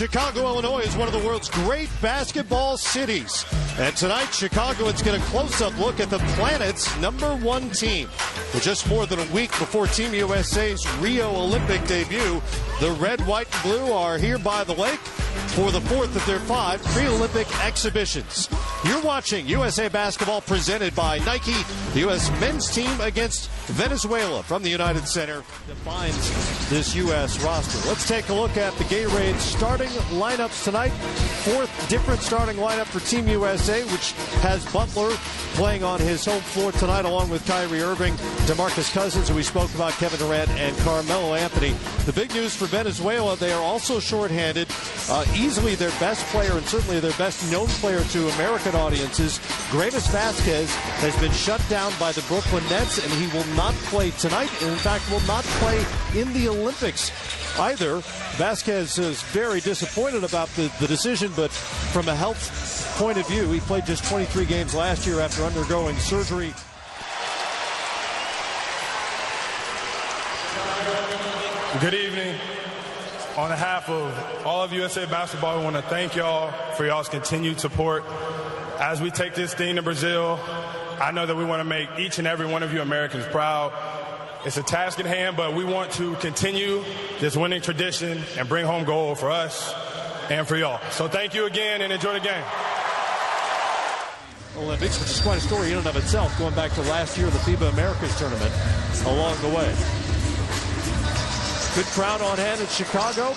Chicago, Illinois is one of the world's great basketball cities. And tonight, Chicago is getting a close-up look at the planet's #1 team. With just more than a week before Team USA's Rio Olympic debut, the red, white, and blue are here by the lake for the fourth of their 5 pre-Olympic exhibitions. You're watching USA Basketball presented by Nike. The U.S. men's team against Venezuela from the United Center defines this U.S. roster. Let's take a look at the Gatorade starting lineups tonight. 4th different starting lineup for Team USA, which has Butler playing on his home floor tonight along with Kyrie Irving, DeMarcus Cousins, who we spoke about, Kevin Durant, and Carmelo Anthony. The big news for Venezuela, they are also shorthanded. Easily their best player and certainly their best known player to American audiences, Greivis Vasquez, has been shut down by the Brooklyn Nets, and he will not play tonight, and in fact will not play in the Olympics either. Vasquez is very disappointed about the decision, but from a health point of view, he played just 23 games last year after undergoing surgery. Good evening. On behalf of all of USA Basketball, we want to thank y'all for y'all's continued support. As we take this thing to Brazil, I know that we want to make each and every one of you Americans proud. It's a task at hand, but we want to continue this winning tradition and bring home gold for us and for y'all. So thank you again and enjoy the game. Olympics, which is quite a story in and of itself, going back to last year, the FIBA Americas tournament along the way. Good crowd on hand in Chicago.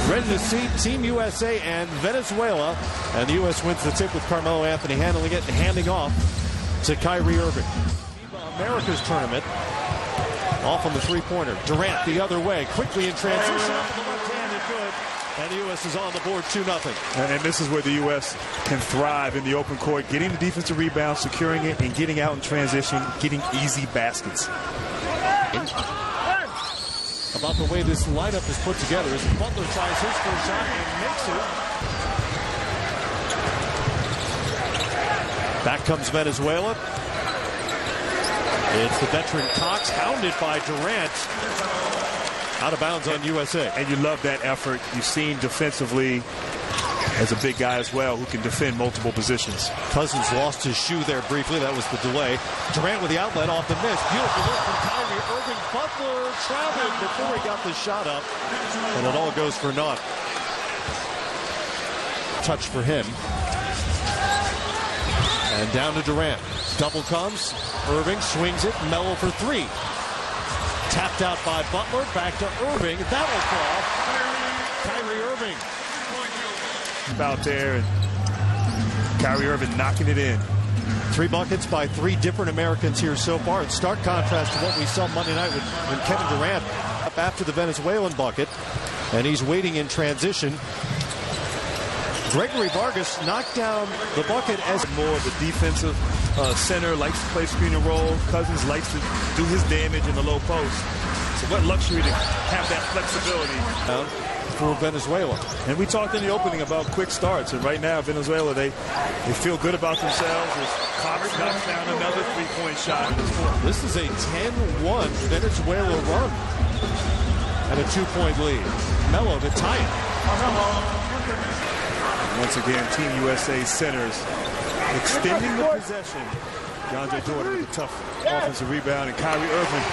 Ready to see Team USA and Venezuela. And the U.S. wins the tip with Carmelo Anthony handling it and handing off to Kyrie Irving. FIBA Americas tournament. Off on the three-pointer. Durant the other way. Quickly in transition. Up to the left hand and good. And the U.S. is on the board 2-0. And this is where the U.S. can thrive in the open court. Getting the defensive rebound, securing it, and getting out in transition. Getting easy baskets. About the way this lineup is put together as Butler tries his first shot and makes it. Back comes Venezuela. It's the veteran Cox, hounded by Durant. Out of bounds on USA. And you love that effort. You've seen defensively as a big guy as well who can defend multiple positions. Cousins lost his shoe there briefly. That was the delay. Durant with the outlet off the miss. Beautiful look from Kyrie Irving. Butler traveled before he got the shot up. And it all goes for naught. Touch for him. And down to Durant. Double comes. Irving swings it. Melo for 3. Tapped out by Butler. Back to Irving. That'll fall. Kyrie Irving. Out there, and Kyrie Irving knocking it in. 3 buckets by 3 different Americans here so far. In stark contrast to what we saw Monday night when Kevin Durant up after the Venezuelan bucket, and he's waiting in transition. Gregory Vargas knocked down the bucket as more of the defensive center, likes to play screen and roll. Cousins likes to do his damage in the low post. So what luxury to have that flexibility for Venezuela. And we talked in the opening about quick starts, and right now Venezuela, they feel good about themselves as Cox knocks down another 3-point shot. This is a 10-1 Venezuela run and a 2-point lead. Melo to tie it. Once again, Team USA centers extending the possession. DeAndre Jordan with a tough offensive rebound, and Kyrie Irving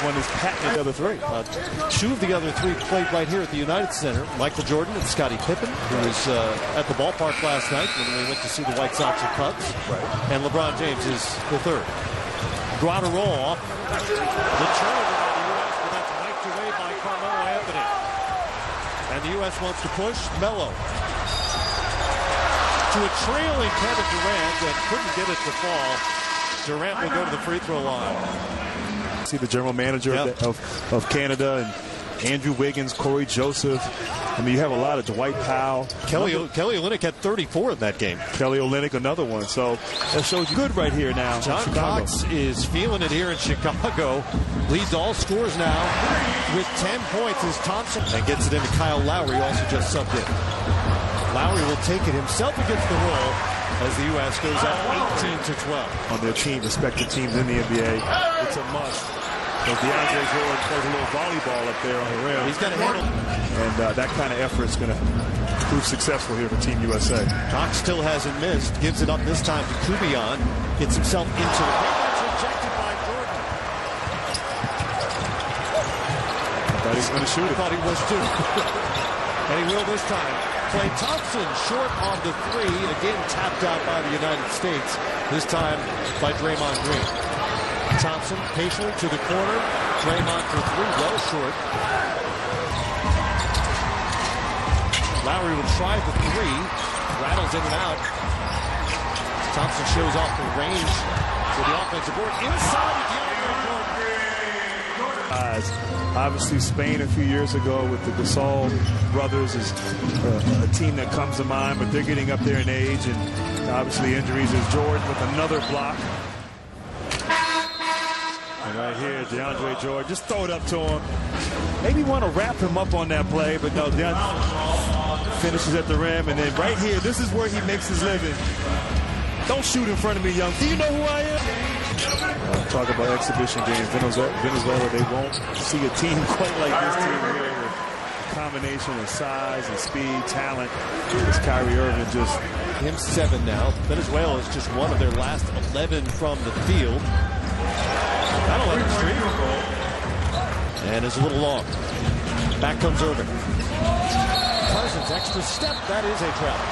one is patented the other 3. 2 of the other 3 played right here at the United Center. Michael Jordan and Scottie Pippen, who was at the ballpark last night when we went to see the White Sox and Cubs. Right. And LeBron James is the 3rd. Guadalajara off the turnover by the U.S., but that's wiped away by Carmelo Anthony. And the U.S. wants to push Melo to a trailing Kevin Durant and couldn't get it to fall. Durant will go to the free throw line. See the general manager of Canada, and Andrew Wiggins, Corey Joseph. I mean, you have a lot of Dwight Powell. Kelly Olynyk had 34 in that game. Kelly Olynyk, another one. So that shows you good right here now. John Cox is feeling it here in Chicago. Leads all scores now with 10 points as Thompson. And gets it into Kyle Lowry, also just subbed in. Lowry will take it himself against the roll as the U.S. goes up 18-12. On their team, respective teams in the NBA, it's a must As DeAndre Jordan plays a little volleyball up there on the rim. He's got to handle. And that kind of effort is going to prove successful here for Team USA. Cox still hasn't missed. Gives it up this time to Kubion. Gets himself into it. That's rejected by Jordan. I thought he was going to shoot it. I thought he was too. And he will this time. Klay Thompson short on the three. Again tapped out by the United States. This time by Draymond Green. Thompson patiently to the corner. Draymond for three. Well short. Lowry will try the three. Rattles in and out. Thompson shows off the range for the offensive board. Inside of DeAndre Jordan. Obviously, Spain a few years ago with the Gasol brothers is a team that comes to mind, but they're getting up there in age, and obviously injuries. Is Jordan with another block. And right here, DeAndre Jordan, just throw it up to him. Maybe want to wrap him up on that play, but no, DeAndre finishes at the rim, and then right here, this is where he makes his living. Don't shoot in front of me, young. Do you know who I am? Talk about exhibition games. Venezuela, they won't see a team quite like this team here with a combination of size and speed, talent. As Kyrie Irving just... Him 7 now. Venezuela is just one of their last 11 from the field. That 11 streak. And is a little long. Back comes Irving. Cousins, extra step. That is a travel.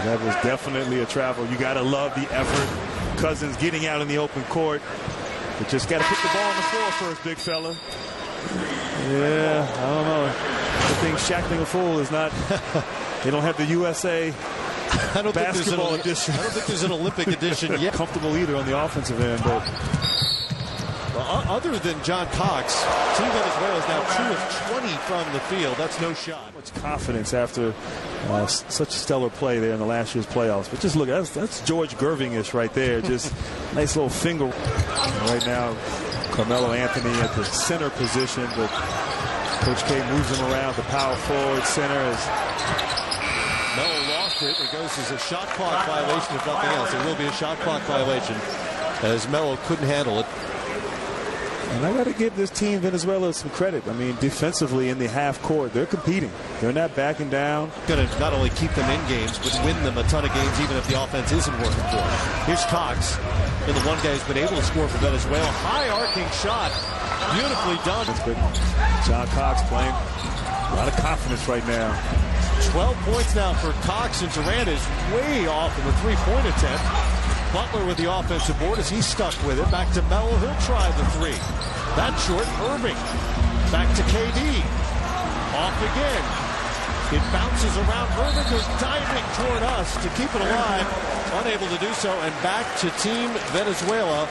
That was definitely a travel. You got to love the effort. Cousins getting out in the open court. But just got to put the ball on the floor first, big fella. Yeah, I don't know. I think shackling a fool is not... They don't have the USA basketball edition. I don't think there's an Olympic edition yet. Comfortable either on the offensive end, but... Well, other than John Cox, Team Venezuela is now 2 of 20 from the field. That's no shot. Much confidence after such a stellar play there in the last year's playoffs. But just look, that's George Gerving-ish right there. Just nice little finger. Right now, Carmelo Anthony at the center position, but Coach K moves him around the power forward center. As Melo lost it. It goes as a shot clock violation, if nothing else. It will be a shot clock violation as Melo couldn't handle it. And I got to give this team, Venezuela, some credit. I mean, defensively in the half court, they're competing. They're not backing down. Going to not only keep them in games, but win them a ton of games, even if the offense isn't working for them. Here's Cox, and the one guy who's been able to score for Venezuela. High arcing shot, beautifully done. But John Cox playing a lot of confidence right now. 12 points now for Cox, and Durant is way off in the three-point attempt. Butler with the offensive board as he's stuck with it. Back to Melo. He'll try the three. That's short. Irving. Back to KD. Off again. It bounces around. Irving goes diving toward us to keep it alive. Unable to do so. And back to Team Venezuela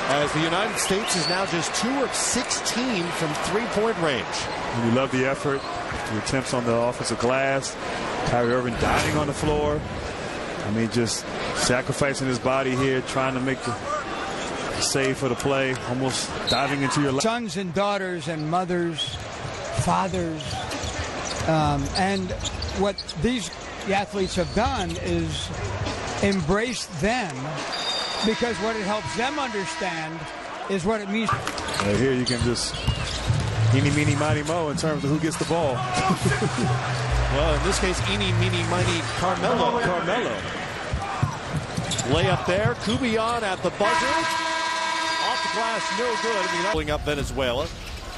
as the United States is now just 2 of 16 from three-point range. And you love the effort. The attempts on the offensive glass. Kyrie Irving diving on the floor. I mean, just sacrificing his body here, trying to make the save for the play, almost diving into your life. Sons and daughters and mothers, fathers, and what these athletes have done is embrace them, because what it helps them understand is what it means. Here you can just eeny, meeny, miny, mo in terms of who gets the ball. Well, in this case, eeny, meeny, miny, Carmelo. Layup there. Kubion at the buzzer. Off the glass, no good. I mean, pulling up Venezuela.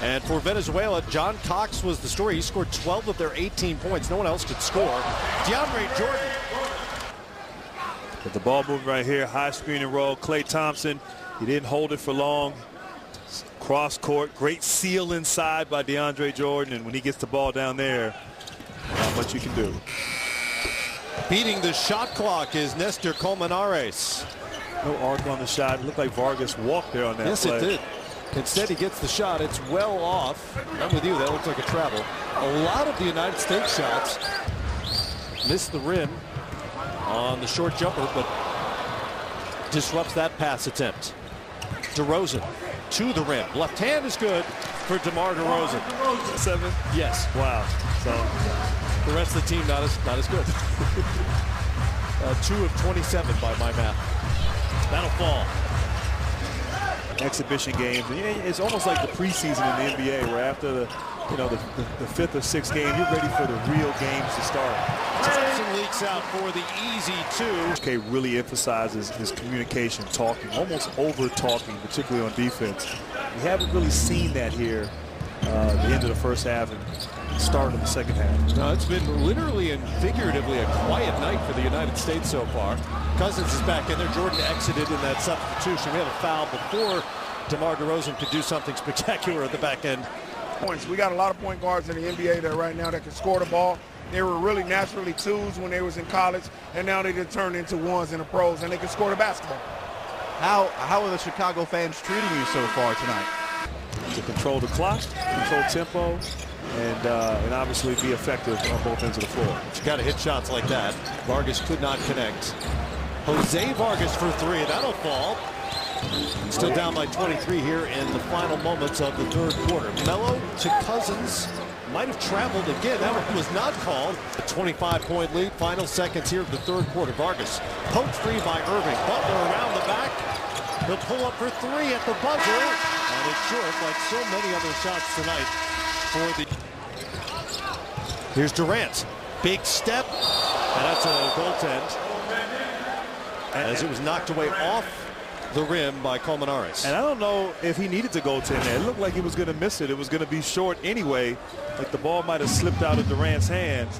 And for Venezuela, John Cox was the story. He scored 12 of their 18 points. No one else could score. DeAndre Jordan. But the ball moving right here. High screen and roll. Klay Thompson. He didn't hold it for long. Cross court. Great seal inside by DeAndre Jordan. And when he gets the ball down there, not much you can do. Beating the shot clock is Nestor Colmenares. No arc on the shot. It looked like Vargas walked there on that play. Yes, it did. Instead, he gets the shot. It's well off. I'm with you. That looks like a travel. A lot of the United States shots miss the rim on the short jumper, but disrupts that pass attempt. DeRozan to the rim. Left hand is good for DeMar DeRozan. 7? Yes. Wow. So the rest of the team not as good. 2 of 27 by my math. That'll fall. Exhibition games. It's almost like the preseason in the NBA, where after the fifth or sixth game, you're ready for the real games to start. Thompson leaks out for the easy two. Okay, really emphasizes his communication, talking, almost over talking, particularly on defense. We haven't really seen that here at the end of the first half and start of the second half. No, it's been literally and figuratively a quiet night for the United States so far. Cousins is back in there. Jordan exited in that substitution. We had a foul before DeMar DeRozan could do something spectacular at the back end. Points. We got a lot of point guards in the NBA that right now that can score the ball. They were really naturally twos when they was in college, and now they just turned into ones in the pros, and they can score the basketball. How are the Chicago fans treating you so far tonight? To control the clock, control tempo, and obviously be effective on both ends of the floor. You got to hit shots like that. Vargas could not connect. Jose Vargas for three. That'll fall. Still down by 23 here in the final moments of the third quarter. Melo to Cousins. Might have traveled again. That one was not called. A 25-point lead. Final seconds here of the third quarter. Vargas poked free by Irving. Butler around the back. He'll pull up for three at the buzzer. And it's short, like so many other shots tonight for the... Here's Durant. Big step. And that's a goaltend. As it was knocked away off the rim by Colmenares. And I don't know if he needed to goaltend there. It looked like he was going to miss it. It was going to be short anyway. Like the ball might have slipped out of Durant's hands.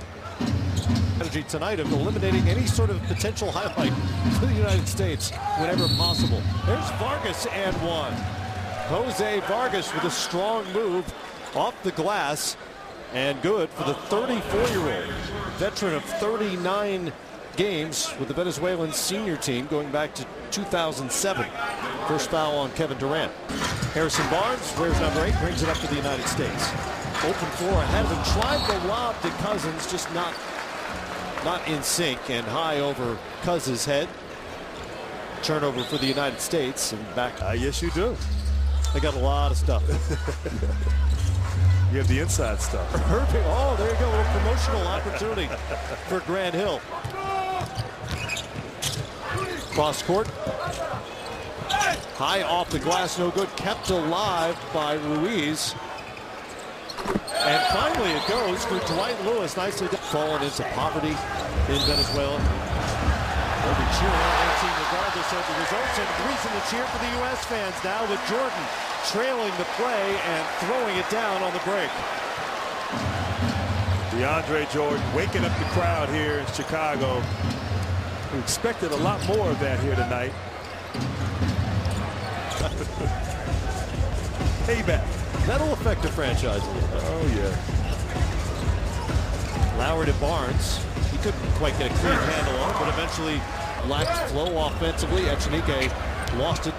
Strategy tonight of eliminating any sort of potential highlight for the United States whenever possible. There's Vargas and one. Jose Vargas with a strong move off the glass, and good for the 34-year-old veteran of 39 games with the Venezuelan senior team going back to 2007. First foul on Kevin Durant. Harrison Barnes wears number 8, brings it up to the United States. Open floor ahead of him, tried the lob to Cousins, just not in sync, and high over Cousins' head. Turnover for the United States, and back. Yes, you do. They got a lot of stuff. You have the inside stuff. Irving, oh, there you go, a little promotional opportunity for Grant Hill. Cross court. High off the glass, no good. Kept alive by Ruiz. And finally it goes for Dwight Lewis. Nicely done. Fallen into poverty in Venezuela. They'll be cheering on their team regardless of the results. And reason to cheer for the U.S. fans now with Jordan trailing the play and throwing it down on the break. DeAndre Jordan waking up the crowd here in Chicago. We expected a lot more of that here tonight. Payback. That'll affect the franchise a little bit. Oh, yeah. Lowry to Barnes. He couldn't quite get a clean handle on it, but eventually lacked flow offensively. Echenike lost it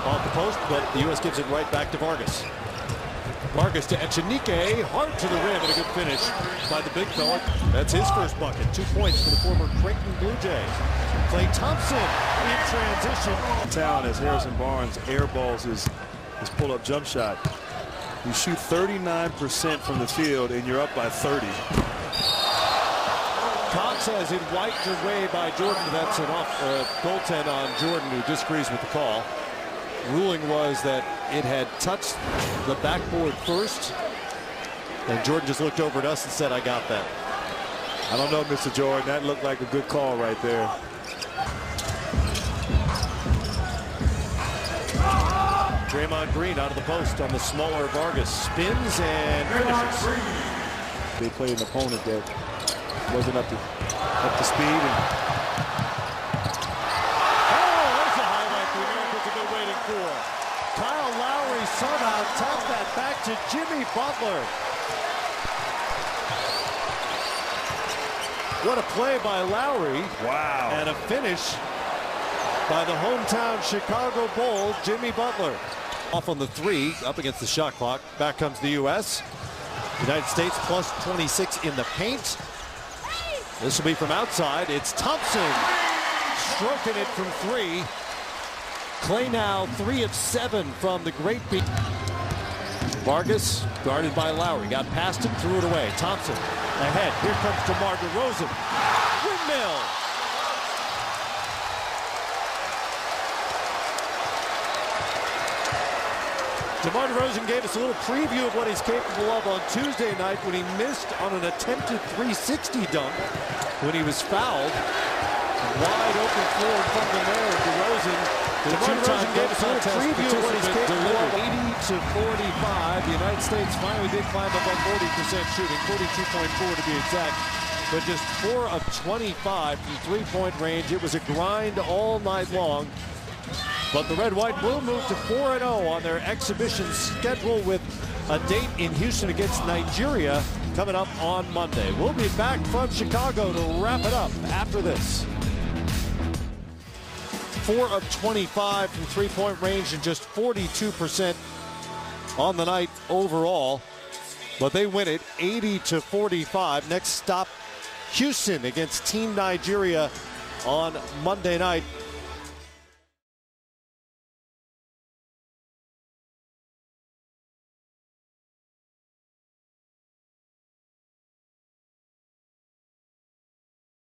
off the post, but the U.S. gives it right back to Vargas. Vargas to Echenike, hard to the rim, and a good finish by the big fella. That's his first bucket. 2 points for the former Creighton Blue Jay. Klay Thompson in transition. Town as Harrison Barnes airballs his pull-up jump shot. You shoot 39% from the field, and you're up by 30. Cox has it wiped away by Jordan. That's an goaltend on Jordan, who disagrees with the call. Ruling was that it had touched the backboard first, and Jordan just looked over at us and said, "I got that." I don't know, Mr. Jordan. That looked like a good call right there. Draymond Green out of the post on the smaller Vargas. Spins and finishes. They played an opponent that wasn't up to speed. And there's a highlight the Americans have been waiting for. Kyle Lowry somehow tapped that back to Jimmy Butler. What a play by Lowry. Wow. And a finish by the hometown Chicago Bull, Jimmy Butler. Off on the three, up against the shot clock. Back comes the U.S. United States plus 26 in the paint. This will be from outside. It's Thompson stroking it from three. Klay now 3 of 7 from the great beat. Vargas guarded by Lowry. Got past him, threw it away. Thompson ahead. Here comes DeMar DeRozan. Windmill. DeMar DeRozan gave us a little preview of what he's capable of on Tuesday night when he missed on an attempted 360 dunk when he was fouled. Wide open floor in front of the man. DeMar DeRozan gave us a little preview of what he's capable of. 80-45. The United States finally did climb above 40% shooting, 42.4 to be exact. But just 4 of 25 from three-point range. It was a grind all night long. But the Red, White, Blue moved to 4-0 on their exhibition schedule with a date in Houston against Nigeria coming up on Monday. We'll be back from Chicago to wrap it up after this. 4 of 25 from three-point range and just 42% on the night overall. But they win it 80-45. Next stop, Houston against Team Nigeria on Monday night.